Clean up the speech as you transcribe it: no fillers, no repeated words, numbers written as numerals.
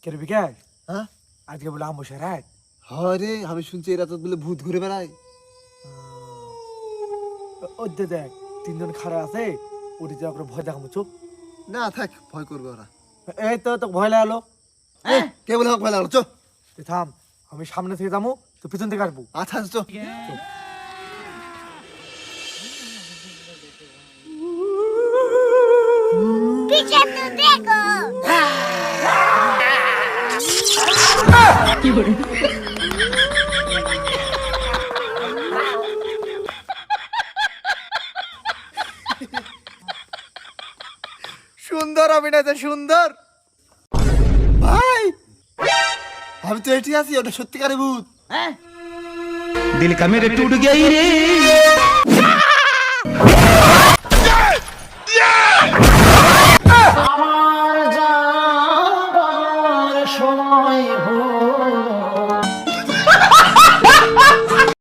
কে রে বিকাশ, হ্যাঁ আজকে বলে আমবসের রাত। হয় রে, আমি শুনছি এরা তো বলে ভূত ঘুরে বেড়ায়। ওই যে দেখ, তিনজন খাড়া আছে, ওটিতে ওপরে ভয় দেখাবো চোখ। না থাক, ভয় করবে ওরা। এই তো তো ভয় লাগালো। কে বলে হোক ভয় লাগলো, চো। তুই থাম, আমি সামনে থেকে যাবো, তো পিছন থেকে আসবো। আচ্ছা চো। पीछे तो देखो। সুন্দর অভিনয় তো সুন্দর ভাই। আমি তো এটি আছি, ওটা সত্যিকারের ভূত। दिल का मेरे टूट गई रे। আমার যাবার সময় হল